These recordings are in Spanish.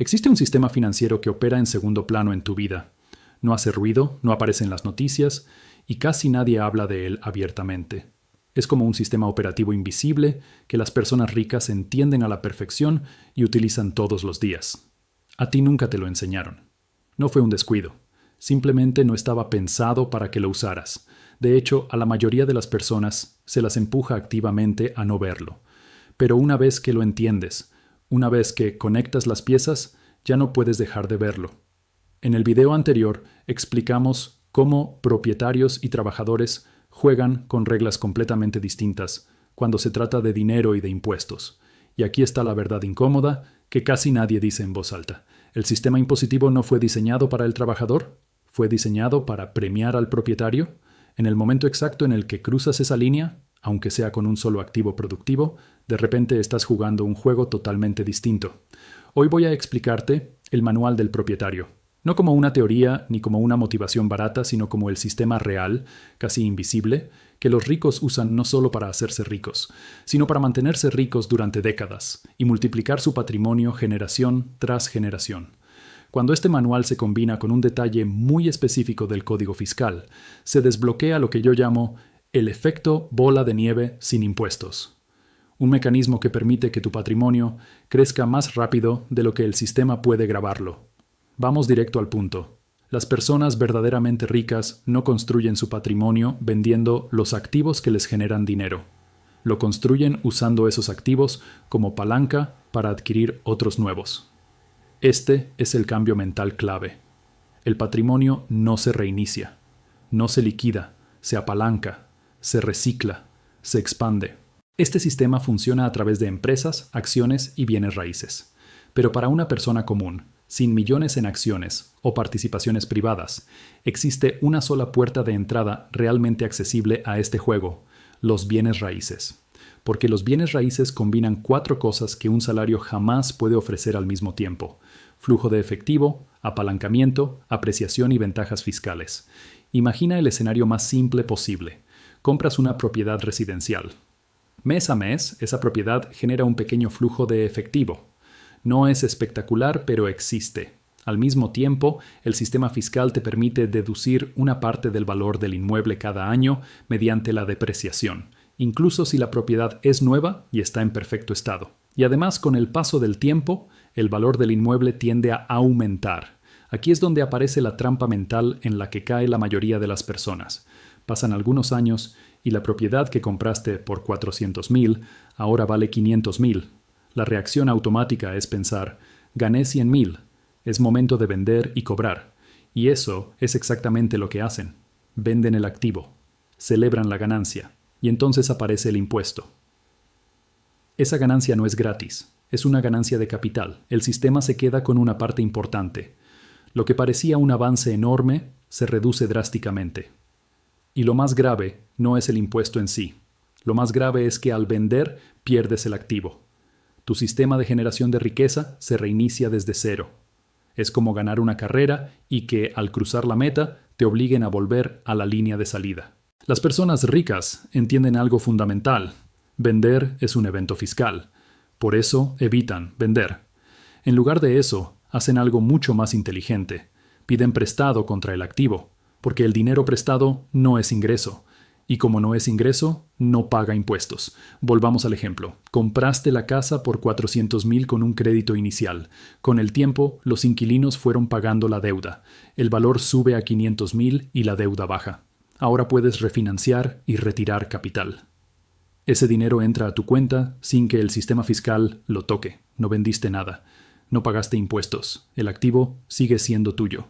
Existe un sistema financiero que opera en segundo plano en tu vida. No hace ruido, no aparece en las noticias y casi nadie habla de él abiertamente. Es como un sistema operativo invisible que las personas ricas entienden a la perfección y utilizan todos los días. A ti nunca te lo enseñaron. No fue un descuido. Simplemente no estaba pensado para que lo usaras. De hecho, a la mayoría de las personas se las empuja activamente a no verlo. Pero una vez que lo entiendes, una vez que conectas las piezas, ya no puedes dejar de verlo. En el video anterior explicamos cómo propietarios y trabajadores juegan con reglas completamente distintas cuando se trata de dinero y de impuestos. Y aquí está la verdad incómoda que casi nadie dice en voz alta. ¿El sistema impositivo no fue diseñado para el trabajador? ¿Fue diseñado para premiar al propietario? En el momento exacto en el que cruzas esa línea, aunque sea con un solo activo productivo, de repente estás jugando un juego totalmente distinto. Hoy voy a explicarte el manual del propietario. No como una teoría ni como una motivación barata, sino como el sistema real, casi invisible, que los ricos usan no solo para hacerse ricos, sino para mantenerse ricos durante décadas y multiplicar su patrimonio generación tras generación. Cuando este manual se combina con un detalle muy específico del código fiscal, se desbloquea lo que yo llamo el efecto bola de nieve sin impuestos. Un mecanismo que permite que tu patrimonio crezca más rápido de lo que el sistema puede grabarlo. Vamos directo al punto. Las personas verdaderamente ricas no construyen su patrimonio vendiendo los activos que les generan dinero. Lo construyen usando esos activos como palanca para adquirir otros nuevos. Este es el cambio mental clave. El patrimonio no se reinicia, no se liquida, se apalanca, se recicla, se expande. Este sistema funciona a través de empresas, acciones y bienes raíces. Pero para una persona común, sin millones en acciones o participaciones privadas, existe una sola puerta de entrada realmente accesible a este juego: los bienes raíces. Porque los bienes raíces combinan 4 cosas que un salario jamás puede ofrecer al mismo tiempo: flujo de efectivo, apalancamiento, apreciación y ventajas fiscales. Imagina el escenario más simple posible. Compras una propiedad residencial. Mes a mes, esa propiedad genera un pequeño flujo de efectivo. No es espectacular, pero existe. Al mismo tiempo, el sistema fiscal te permite deducir una parte del valor del inmueble cada año mediante la depreciación, incluso si la propiedad es nueva y está en perfecto estado. Y además, con el paso del tiempo, el valor del inmueble tiende a aumentar. Aquí es donde aparece la trampa mental en la que cae la mayoría de las personas. Pasan algunos años y la propiedad que compraste por 400,000 ahora vale 500,000. La reacción automática es pensar: gané 100,000, es momento de vender y cobrar. Y eso es exactamente lo que hacen. Venden el activo, celebran la ganancia, y entonces aparece el impuesto. Esa ganancia no es gratis, es una ganancia de capital. El sistema se queda con una parte importante. Lo que parecía un avance enorme se reduce drásticamente. Y lo más grave no es el impuesto en sí. Lo más grave es que al vender pierdes el activo. Tu sistema de generación de riqueza se reinicia desde cero. Es como ganar una carrera y que, al cruzar la meta, te obliguen a volver a la línea de salida. Las personas ricas entienden algo fundamental. Vender es un evento fiscal. Por eso evitan vender. En lugar de eso, hacen algo mucho más inteligente. Piden prestado contra el activo, porque el dinero prestado no es ingreso. Y como no es ingreso, no paga impuestos. Volvamos al ejemplo. Compraste la casa por 400,000 con un crédito inicial. Con el tiempo, los inquilinos fueron pagando la deuda. El valor sube a 500,000 y la deuda baja. Ahora puedes refinanciar y retirar capital. Ese dinero entra a tu cuenta sin que el sistema fiscal lo toque. No vendiste nada. No pagaste impuestos. El activo sigue siendo tuyo.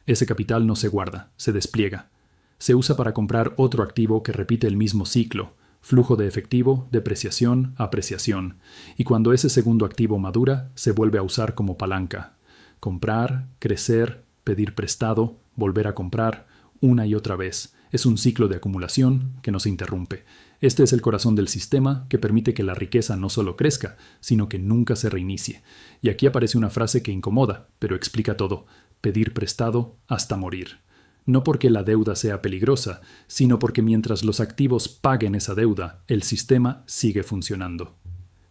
Ese capital no se guarda, se despliega. Se usa para comprar otro activo que repite el mismo ciclo: flujo de efectivo, depreciación, apreciación. Y cuando ese segundo activo madura, se vuelve a usar como palanca. Comprar, crecer, pedir prestado, volver a comprar, una y otra vez. Es un ciclo de acumulación que no se interrumpe. Este es el corazón del sistema que permite que la riqueza no solo crezca, sino que nunca se reinicie. Y aquí aparece una frase que incomoda, pero explica todo: pedir prestado hasta morir. No porque la deuda sea peligrosa, sino porque mientras los activos paguen esa deuda, el sistema sigue funcionando.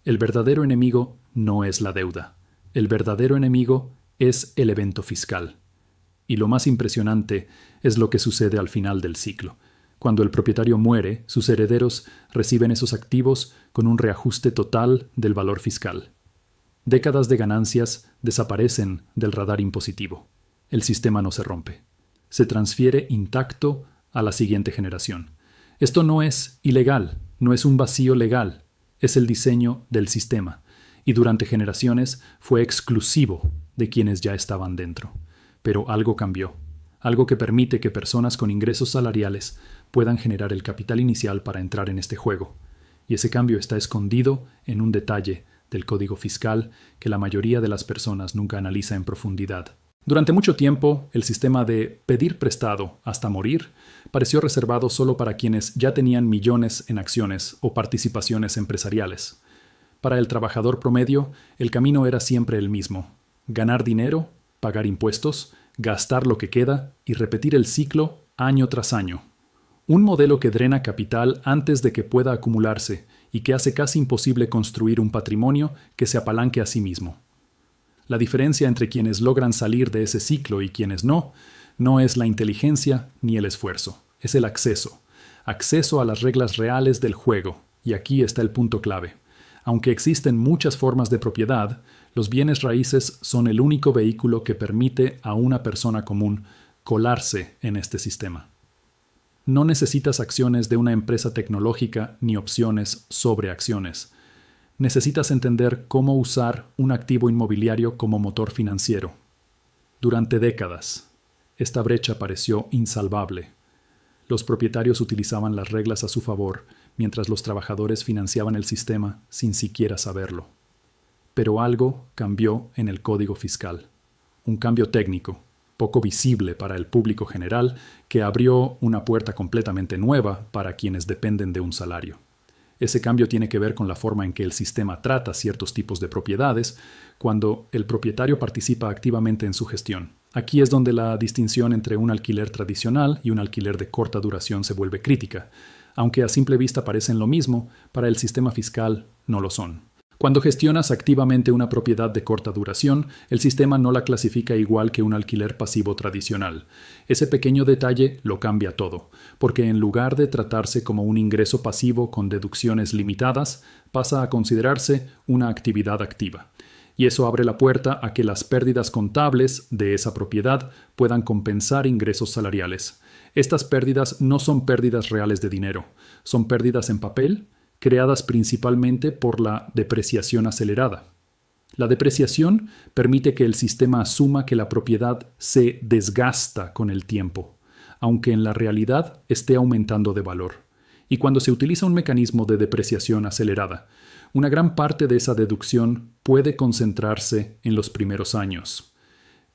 El verdadero enemigo no es la deuda, El verdadero enemigo es el evento fiscal. Y lo más impresionante es lo que sucede al final del ciclo. Cuando el propietario muere, sus herederos reciben esos activos con un reajuste total del valor fiscal. Décadas de ganancias desaparecen del radar impositivo. El sistema no se rompe. Se transfiere intacto a la siguiente generación. Esto no es ilegal, no es un vacío legal, es el diseño del sistema, y durante generaciones fue exclusivo de quienes ya estaban dentro. Pero algo cambió, algo que permite que personas con ingresos salariales puedan generar el capital inicial para entrar en este juego. Y ese cambio está escondido en un detalle del código fiscal que la mayoría de las personas nunca analiza en profundidad. Durante mucho tiempo, el sistema de pedir prestado hasta morir pareció reservado solo para quienes ya tenían millones en acciones o participaciones empresariales. Para el trabajador promedio, el camino era siempre el mismo: ganar dinero, pagar impuestos, gastar lo que queda y repetir el ciclo año tras año. Un modelo que drena capital antes de que pueda acumularse y que hace casi imposible construir un patrimonio que se apalanque a sí mismo. La diferencia entre quienes logran salir de ese ciclo y quienes no es la inteligencia ni el esfuerzo, es el acceso. Acceso a las reglas reales del juego, y aquí está el punto clave. Aunque existen muchas formas de propiedad, los bienes raíces son el único vehículo que permite a una persona común colarse en este sistema. No necesitas acciones de una empresa tecnológica ni opciones sobre acciones. Necesitas entender cómo usar un activo inmobiliario como motor financiero. Durante décadas, esta brecha pareció insalvable. Los propietarios utilizaban las reglas a su favor, mientras los trabajadores financiaban el sistema sin siquiera saberlo. Pero algo cambió en el código fiscal. Un cambio técnico, poco visible para el público general, que abrió una puerta completamente nueva para quienes dependen de un salario. Ese cambio tiene que ver con la forma en que el sistema trata ciertos tipos de propiedades cuando el propietario participa activamente en su gestión. Aquí es donde la distinción entre un alquiler tradicional y un alquiler de corta duración se vuelve crítica. Aunque a simple vista parecen lo mismo, para el sistema fiscal no lo son. Cuando gestionas activamente una propiedad de corta duración, el sistema no la clasifica igual que un alquiler pasivo tradicional. Ese pequeño detalle lo cambia todo, porque en lugar de tratarse como un ingreso pasivo con deducciones limitadas, pasa a considerarse una actividad activa. Y eso abre la puerta a que las pérdidas contables de esa propiedad puedan compensar ingresos salariales. Estas pérdidas no son pérdidas reales de dinero, son pérdidas en papel, creadas principalmente por la depreciación acelerada. La depreciación permite que el sistema asuma que la propiedad se desgasta con el tiempo, aunque en la realidad esté aumentando de valor. Y cuando se utiliza un mecanismo de depreciación acelerada, una gran parte de esa deducción puede concentrarse en los primeros años.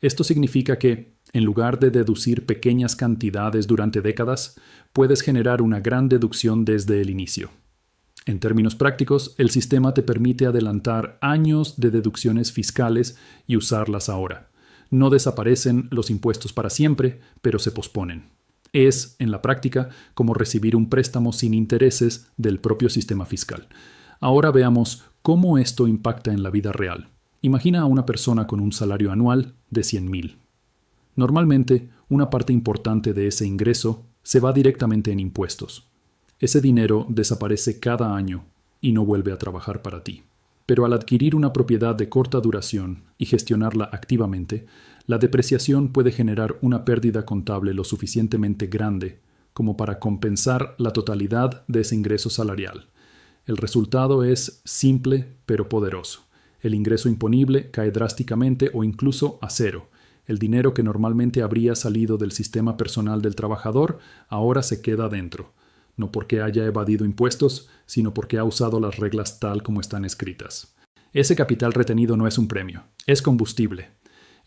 Esto significa que, en lugar de deducir pequeñas cantidades durante décadas, puedes generar una gran deducción desde el inicio. En términos prácticos, el sistema te permite adelantar años de deducciones fiscales y usarlas ahora. No desaparecen los impuestos para siempre, pero se posponen. Es, en la práctica, como recibir un préstamo sin intereses del propio sistema fiscal. Ahora veamos cómo esto impacta en la vida real. Imagina a una persona con un salario anual de 100,000. Normalmente, una parte importante de ese ingreso se va directamente en impuestos. Ese dinero desaparece cada año y no vuelve a trabajar para ti. Pero al adquirir una propiedad de corta duración y gestionarla activamente, la depreciación puede generar una pérdida contable lo suficientemente grande como para compensar la totalidad de ese ingreso salarial. El resultado es simple pero poderoso. El ingreso imponible cae drásticamente o incluso a cero. El dinero que normalmente habría salido del sistema personal del trabajador ahora se queda dentro. No porque haya evadido impuestos, sino porque ha usado las reglas tal como están escritas. Ese capital retenido no es un premio, es combustible.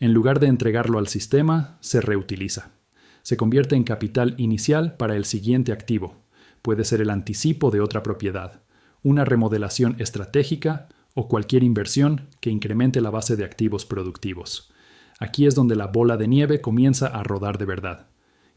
En lugar de entregarlo al sistema, se reutiliza. Se convierte en capital inicial para el siguiente activo. Puede ser el anticipo de otra propiedad, una remodelación estratégica o cualquier inversión que incremente la base de activos productivos. Aquí es donde la bola de nieve comienza a rodar de verdad.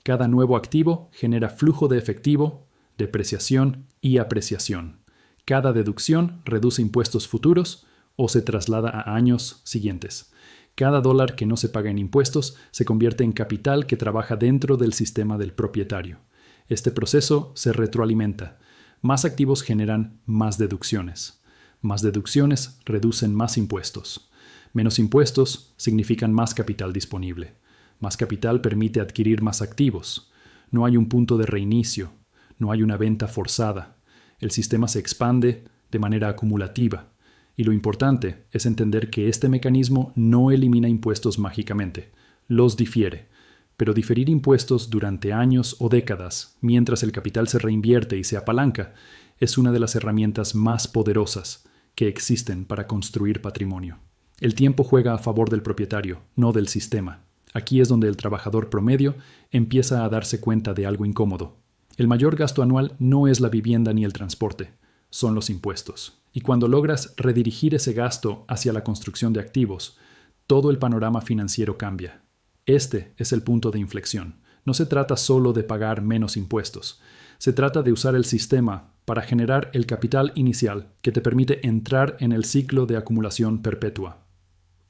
Cada nuevo activo genera flujo de efectivo, depreciación y apreciación. Cada deducción reduce impuestos futuros, o se traslada a años siguientes. Cada dólar que no se paga en impuestos se convierte en capital que trabaja dentro del sistema del propietario. Este proceso se retroalimenta. Más activos generan más deducciones. Más deducciones reducen más impuestos. Menos impuestos significan más capital disponible. Más capital permite adquirir más activos. No hay un punto de reinicio. No hay una venta forzada. El sistema se expande de manera acumulativa. Y lo importante es entender que este mecanismo no elimina impuestos mágicamente. Los difiere. Pero diferir impuestos durante años o décadas, mientras el capital se reinvierte y se apalanca, es una de las herramientas más poderosas que existen para construir patrimonio. El tiempo juega a favor del propietario, no del sistema. Aquí es donde el trabajador promedio empieza a darse cuenta de algo incómodo. El mayor gasto anual no es la vivienda ni el transporte, son los impuestos. Y cuando logras redirigir ese gasto hacia la construcción de activos, todo el panorama financiero cambia. Este es el punto de inflexión. No se trata solo de pagar menos impuestos. Se trata de usar el sistema para generar el capital inicial que te permite entrar en el ciclo de acumulación perpetua.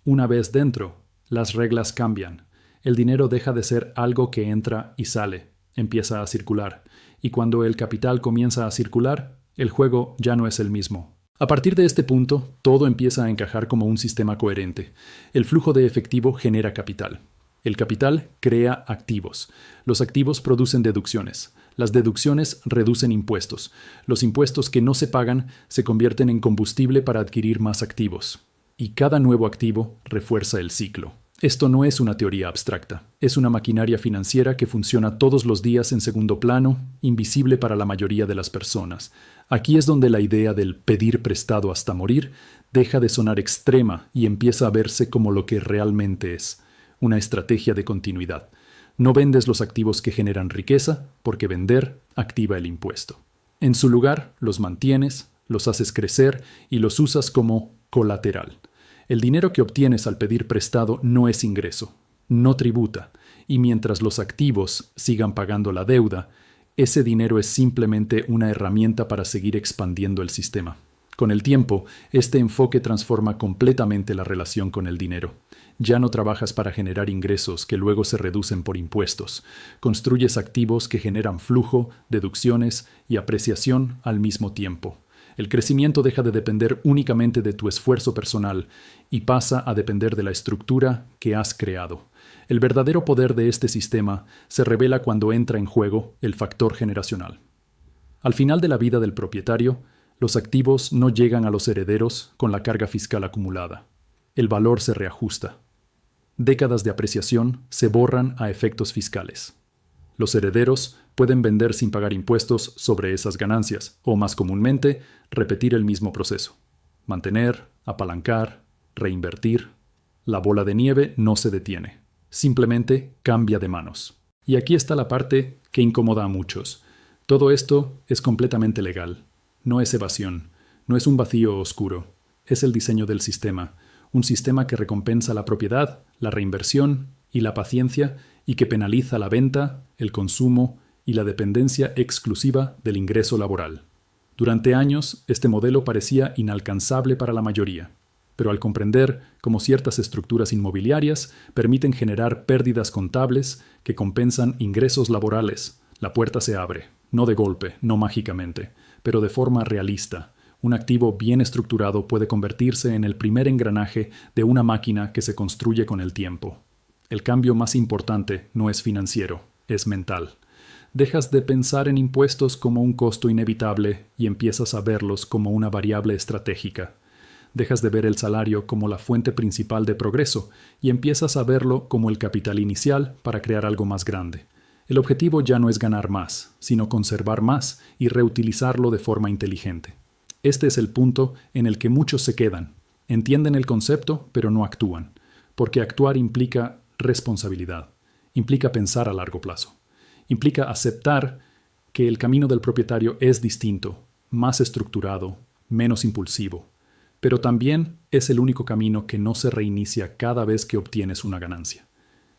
Una vez dentro, las reglas cambian. El dinero deja de ser algo que entra y sale, empieza a circular. Y cuando el capital comienza a circular, el juego ya no es el mismo. A partir de este punto, todo empieza a encajar como un sistema coherente. El flujo de efectivo genera capital. El capital crea activos. Los activos producen deducciones. Las deducciones reducen impuestos. Los impuestos que no se pagan se convierten en combustible para adquirir más activos. Y cada nuevo activo refuerza el ciclo. Esto no es una teoría abstracta. Es una maquinaria financiera que funciona todos los días en segundo plano, invisible para la mayoría de las personas. Aquí es donde la idea del pedir prestado hasta morir deja de sonar extrema y empieza a verse como lo que realmente es: una estrategia de continuidad. No vendes los activos que generan riqueza, porque vender activa el impuesto. En su lugar, los mantienes, los haces crecer y los usas como colateral. El dinero que obtienes al pedir prestado no es ingreso, no tributa, y mientras los activos sigan pagando la deuda, ese dinero es simplemente una herramienta para seguir expandiendo el sistema. Con el tiempo, este enfoque transforma completamente la relación con el dinero. Ya no trabajas para generar ingresos que luego se reducen por impuestos. Construyes activos que generan flujo, deducciones y apreciación al mismo tiempo. El crecimiento deja de depender únicamente de tu esfuerzo personal y pasa a depender de la estructura que has creado. El verdadero poder de este sistema se revela cuando entra en juego el factor generacional. Al final de la vida del propietario, los activos no llegan a los herederos con la carga fiscal acumulada. El valor se reajusta. Décadas de apreciación se borran a efectos fiscales. Los herederos pueden vender sin pagar impuestos sobre esas ganancias, o más comúnmente, repetir el mismo proceso. Mantener, apalancar, reinvertir. La bola de nieve no se detiene. Simplemente cambia de manos. Y aquí está la parte que incomoda a muchos. Todo esto es completamente legal. No es evasión. No es un vacío oscuro. Es el diseño del sistema. Un sistema que recompensa la propiedad, la reinversión y la paciencia, y que penaliza la venta, el consumo y la dependencia exclusiva del ingreso laboral. Durante años, este modelo parecía inalcanzable para la mayoría, pero al comprender cómo ciertas estructuras inmobiliarias permiten generar pérdidas contables que compensan ingresos laborales, la puerta se abre, no de golpe, no mágicamente, pero de forma realista. Un activo bien estructurado puede convertirse en el primer engranaje de una máquina que se construye con el tiempo. El cambio más importante no es financiero, es mental. Dejas de pensar en impuestos como un costo inevitable y empiezas a verlos como una variable estratégica. Dejas de ver el salario como la fuente principal de progreso y empiezas a verlo como el capital inicial para crear algo más grande. El objetivo ya no es ganar más, sino conservar más y reutilizarlo de forma inteligente. Este es el punto en el que muchos se quedan. Entienden el concepto, pero no actúan. Porque actuar implica responsabilidad, implica pensar a largo plazo, implica aceptar que el camino del propietario es distinto, más estructurado, menos impulsivo, pero también es el único camino que no se reinicia cada vez que obtienes una ganancia.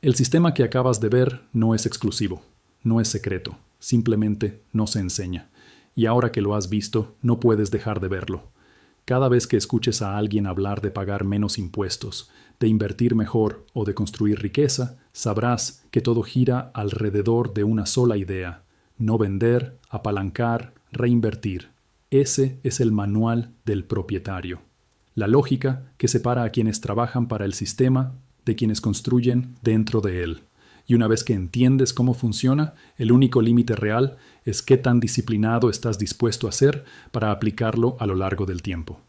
El sistema que acabas de ver no es exclusivo, no es secreto, simplemente no se enseña, y ahora que lo has visto, no puedes dejar de verlo. Cada vez que escuches a alguien hablar de pagar menos impuestos, de invertir mejor o de construir riqueza, sabrás que todo gira alrededor de una sola idea: no vender, apalancar, reinvertir. Ese es el manual del propietario. La lógica que separa a quienes trabajan para el sistema de quienes construyen dentro de él. Y una vez que entiendes cómo funciona, el único límite real es qué tan disciplinado estás dispuesto a ser para aplicarlo a lo largo del tiempo.